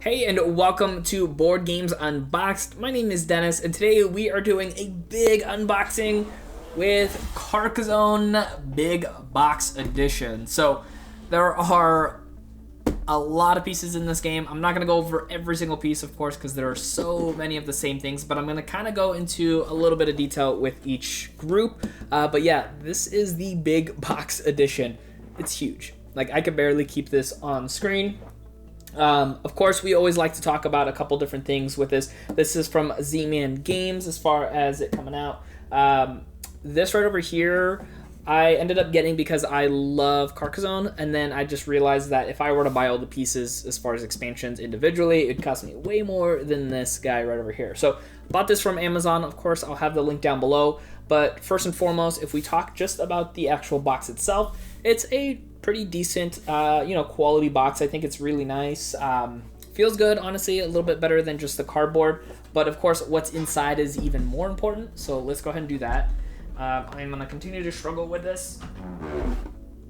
Hey, and welcome to Board Games Unboxed. My name is Dennis, and today we are doing a big unboxing with Carcassonne Big Box Edition. So, there are a lot of pieces in this game. I'm not going to go over every single piece, of course, because there are so many of the same things, but I'm going to kind of go into a little bit of detail with each group. But yeah, this is the Big Box Edition. It's huge. Like, I could barely keep this on screen. Of course, we always like to talk about a couple different things with this. This is from Z-Man Games as far as it coming out. This right over here, I ended up getting because I love Carcassonne, and then I just realized that if I were to buy all the pieces as far as expansions individually, it'd cost me way more than this guy right over here. So, bought this from Amazon. Of course, I'll have the link down below. But first and foremost, if we talk just about the actual box itself, it's a pretty decent, quality box. I think it's really nice. Feels good, honestly, a little bit better than just the cardboard. But of course, what's inside is even more important. So let's go ahead and do that. I'm gonna continue to struggle with this.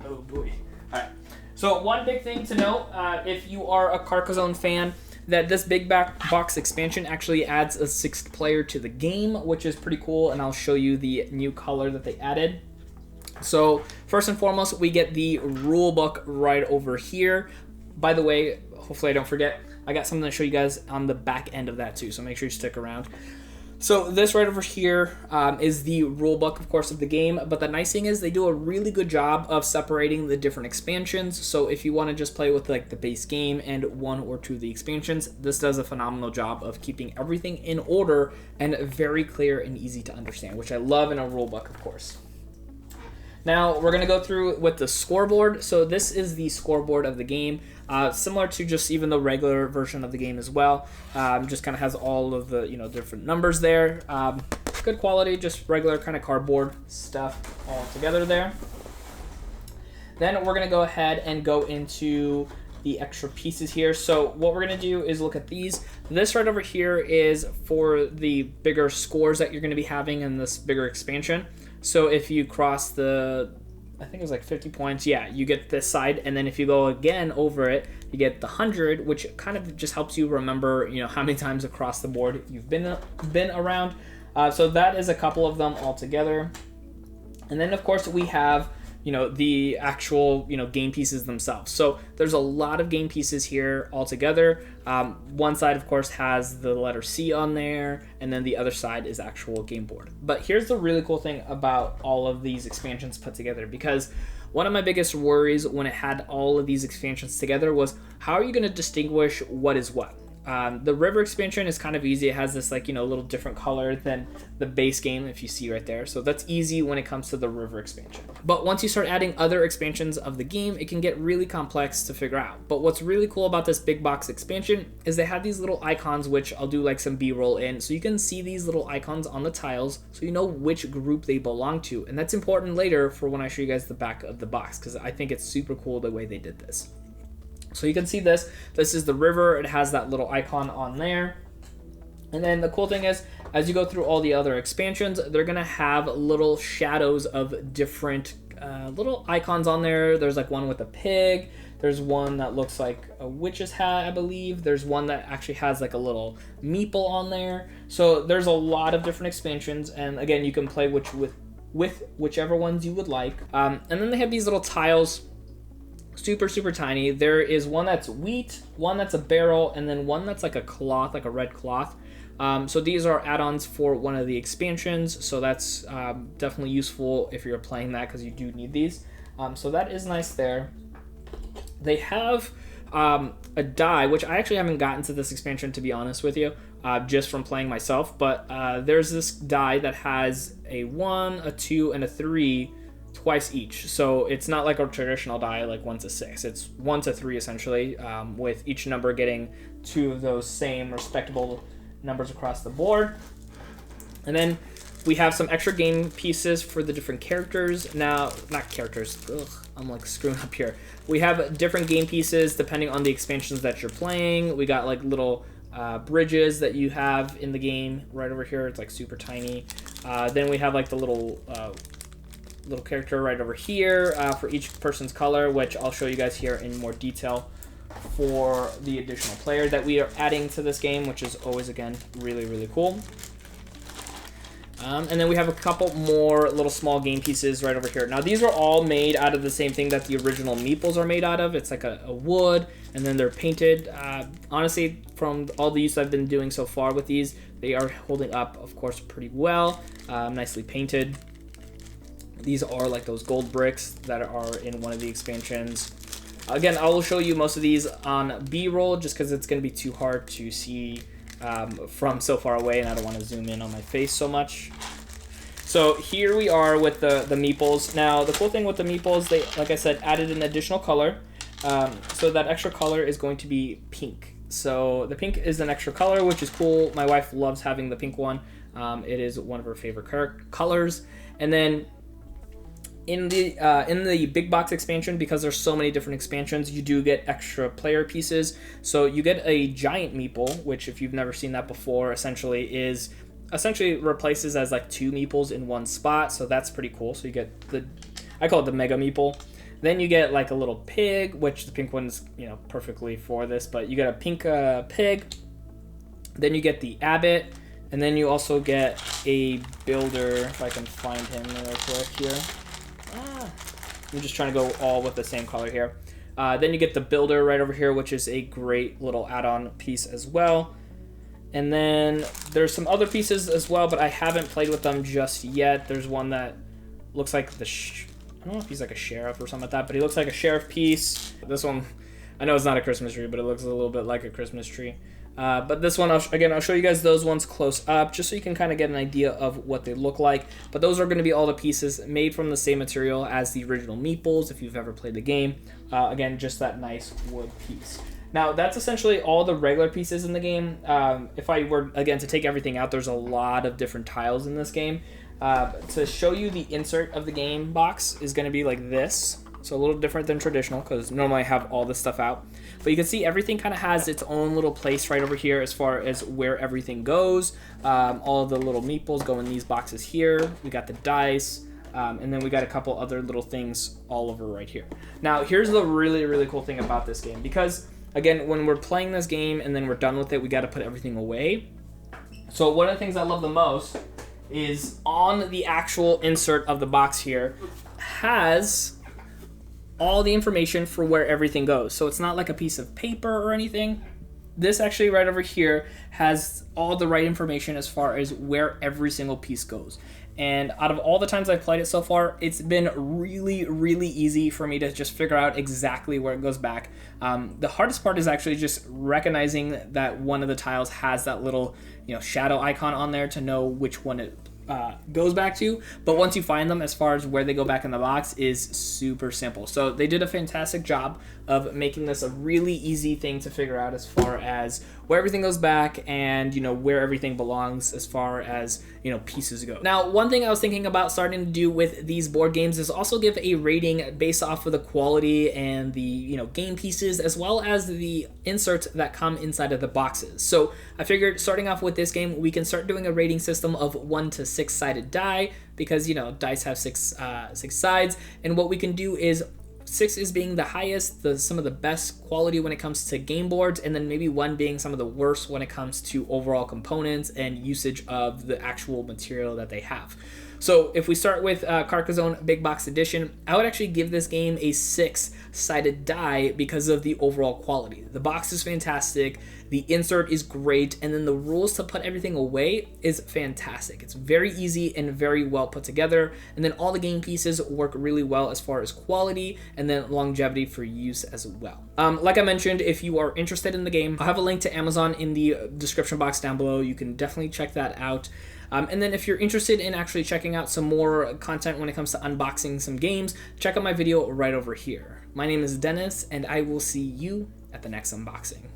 Oh boy. All right. So one big thing to note, if you are a Carcassonne fan, that this big box expansion actually adds a sixth player to the game, which is pretty cool. And I'll show you the new color that they added. So first and foremost, we get the rule book right over here. By the way, hopefully I don't forget, I got something to show you guys on the back end of that too, so make sure you stick around. So this right over here is the rule book, of course, of the game, but the nice thing is they do a really good job of separating the different expansions. So if you want to just play with like the base game and one or two of the expansions, this does a phenomenal job of keeping everything in order and very clear and easy to understand, which I love in a rule book, of course. Now, we're going to go through with the scoreboard. So this is the scoreboard of the game, similar to just even the regular version of the game as well. Just kind of has all of the different numbers there. Good quality, just regular kind of cardboard stuff all together there. Then we're going to go ahead and go into the extra pieces here. So what we're going to do is look at these. This right over here is for the bigger scores that you're going to be having in this bigger expansion. So if you cross the, I think it was like 50 points, yeah, you get this side, and then if you go again over it, you get the 100, which kind of just helps you remember, how many times across the board you've been around. So that is a couple of them all together. And then of course we have the actual game pieces themselves. So there's a lot of game pieces here all together. One side of course has the letter C on there, and then the other side is actual game board. But here's the really cool thing about all of these expansions put together, because one of my biggest worries when it had all of these expansions together was, how are you going to distinguish what is what? The river expansion is kind of easy. It has this little different color than the base game, if you see right there. So that's easy when it comes to the river expansion. But once you start adding other expansions of the game, it can get really complex to figure out. But what's really cool about this big box expansion is they have these little icons, which I'll do like some B-roll in. So you can see these little icons on the tiles, so you know which group they belong to. And that's important later for when I show you guys the back of the box, because I think it's super cool the way they did this. So you can see this is the river. It has that little icon on there. And then the cool thing is, as you go through all the other expansions, they're going to have little shadows of different little icons on there. There's like one with a pig. There's one that looks like a witch's hat, I believe. There's one that actually has like a little meeple on there. So there's a lot of different expansions. And again, you can play with whichever ones you would like. And then they have these little tiles, super tiny. There is one that's wheat, one that's a barrel, and then one that's like a cloth, like a red cloth. So these are add-ons for one of the expansions, so that's definitely useful if you're playing that, because you do need these. So that is nice there. They have a die, which I actually haven't gotten to this expansion, to be honest with you, just from playing myself, but there's this die that has a 1, a 2, and a 3 twice each. So it's not like a traditional die like 1 to 6. It's 1 to 3 essentially, with each number getting 2 of those same respectable numbers across the board. And then we have some extra game pieces for the different characters. Now, not characters, I'm like screwing up here. We have different game pieces depending on the expansions that you're playing. We got like little bridges that you have in the game right over here. It's like super tiny. Then we have like the little character right over here for each person's color, which I'll show you guys here in more detail for the additional player that we are adding to this game, which is always, again, really, really cool. And then we have a couple more little small game pieces right over here. Now, these are all made out of the same thing that the original meeples are made out of. It's like a wood, and then they're painted. Honestly, from all the use I've been doing so far with these, they are holding up, of course, pretty well. Nicely painted. These are like those gold bricks that are in one of the expansions. Again, I will show you most of these on B-roll just because it's going to be too hard to see from so far away, and I don't want to zoom in on my face so much. So here we are with the meeples. Now, the cool thing with the meeples, they, like I said, added an additional color. So that extra color is going to be pink. So the pink is an extra color, which is cool. My wife loves having the pink one. It is one of her favorite colors. And then in the big box expansion, because there's so many different expansions, you do get extra player pieces. So you get a giant meeple, which if you've never seen that before, essentially replaces as like 2 meeples in one spot. So that's pretty cool. So you get I call it the mega meeple. Then you get like a little pig, which the pink one's, perfectly for this, but you get a pink pig. Then you get the abbot, and then you also get a builder, if I can find him real quick here. I'm just trying to go all with the same color here. Then you get the builder right over here, which is a great little add-on piece as well. And then there's some other pieces as well, but I haven't played with them just yet. There's one that looks like I don't know if he's like a sheriff or something like that, but he looks like a sheriff piece. This one, I know it's not a Christmas tree, but it looks a little bit like a Christmas tree. But this one, I'll show you guys those ones close up, just so you can kind of get an idea of what they look like. But those are going to be all the pieces made from the same material as the original meeples, if you've ever played the game. Again, just that nice wood piece. Now, that's essentially all the regular pieces in the game. If I were, again, to take everything out, there's a lot of different tiles in this game. To show you the insert of the game box is going to be like this. So a little different than traditional, because normally I have all this stuff out. But you can see everything kind of has its own little place right over here as far as where everything goes. All of the little meeples go in these boxes here. We got the dice, and then we got a couple other little things all over right here. Now, here's the really, really cool thing about this game. Because, again, when we're playing this game and then we're done with it, we got to put everything away. So one of the things I love the most is on the actual insert of the box here has all the information for where everything goes. So it's not like a piece of paper or anything. This actually right over here has all the right information as far as where every single piece goes. And out of all the times I've played it so far, it's been really, really easy for me to just figure out exactly where it goes back. The hardest part is actually just recognizing that one of the tiles has that little, shadow icon on there to know which one it goes back to. But once you find them, as far as where they go back in the box, is super simple. So they did a fantastic job of making this a really easy thing to figure out as far as where everything goes back and where everything belongs as far as pieces go. Now, one thing I was thinking about starting to do with these board games is also give a rating based off of the quality and the game pieces, as well as the inserts that come inside of the boxes. So I figured, starting off with this game, we can start doing a rating system of 1 to 6 sided die, because dice have six sides, and what we can do is 6 is being the highest, some of the best quality when it comes to game boards, and then maybe 1 being some of the worst when it comes to overall components and usage of the actual material that they have. So if we start with Carcassonne Big Box Edition, I would actually give this game a 6-sided die because of the overall quality. The box is fantastic, the insert is great, and then the rules to put everything away is fantastic. It's very easy and very well put together, and then all the game pieces work really well as far as quality and then longevity for use as well. Like I mentioned, if you are interested in the game, I'll have a link to Amazon in the description box down below. You can definitely check that out. And then if you're interested in actually checking out some more content when it comes to unboxing some games, check out my video right over here. My name is Dennis, and I will see you at the next unboxing.